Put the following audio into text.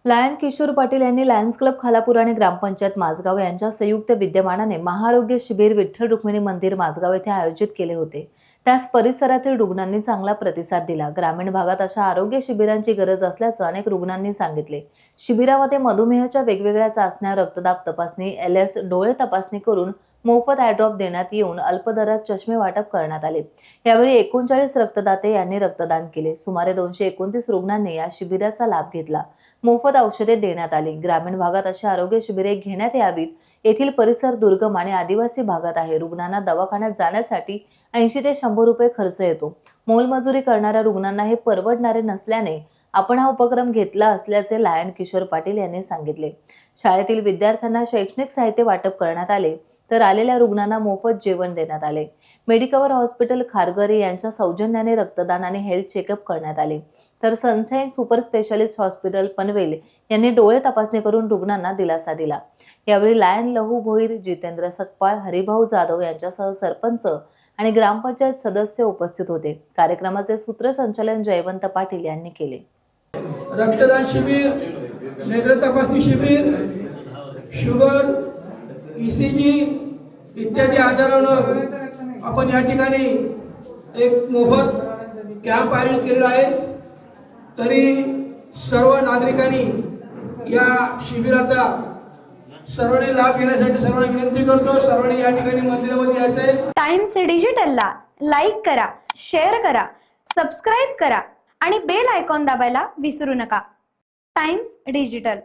Lion Kishore Patil यांनी Lions club Khalapur आणि ग्रामपंचायत माझगाव यांच्या संयुक्त विद्यमानाने महाआरोग्य शिबिर विठ्ठल रुक्मिणी मंदिर माझगाव येथे आयोजित केले होते। त्यास परिसरातील रुग्णांनी चांगला प्रतिसाद दिला। ग्रामीण भागात अशा आरोग्य शिबिरांची गरज असल्याचं अनेक रुग्णांनी सांगितले। शिबिरामध्ये मधुमेहाच्या वेगवेगळ्या चाचण्या, रक्तदाब तपासणी, एलएस, डोळे तपासणी करून मोफत आय ड्रॉप देण्यात येऊन अल्प दरात चष्मे वाटप करण्यात आले। यावेळी 39 रक्तदाते यांनी रक्तदान केले। सुमारे 229 रुग्णांनी या शिबिराचा लाभ घेतला। मोफत औषधे देण्यात आली। ग्रामीण भागात अशी आरोग्य शिबिरे घेण्यात यावीत। येथील परिसर दुर्गम आणि आदिवासी भागात आहे। रुग्णांना दवाखान्यात जाण्यासाठी 80 ते 100 रुपये खर्च येतो। मोलमजुरी करणाऱ्या रुग्णांना हे परवडणारे नसल्याने आपण हा उपक्रम घेतला असल्याचे लायन किशोर पाटील यांनी सांगितले। शाळेतील विद्यार्थ्यांना शैक्षणिक साहित्य वाटप करण्यात आले, तर आलेल्या रुग्णांना मोफत जेवण देण्यात आले। मेडिकवर हॉस्पिटल खारघर यांच्या सौजन्याने रक्तदान आणि हेल्थ चेकअप करण्यात आले, तर sunshine super specialist hospital Panvel यांनी डोळे तपासणी करून रुग्णांना दिलासा दिला। यावेळी लायन लहू भोईर, जितेंद्र सकपाळ, हरिभाऊ जाधव यांच्यासह सरपंच आणि ग्रामपंचायत सदस्य उपस्थित होते। कार्यक्रमाचे सूत्रसंचालन जयवंत पाटील यांनी केले। रक्तदान शिबिर, नेत्र तपासणी शिबिर, शुगर, ईसीजी इत्यादी आजारांवर आपण या ठिकाणी एक मोफत कॅम्प आयोजित केलेला आहे। तरी सर्व नागरिकांनी या शिबिराचा सर्वांनी लाभ घेण्यासाठी सर्वांना विनंती करतो। सर्वांनी या ठिकाणी मंदिरामध्ये यायचं आहे। टाइम्स डिजिटलला लाईक करा, शेअर करा, सबस्क्राईब करा आणि बेल आयकॉन दाबायला विसरू नका। Times digital.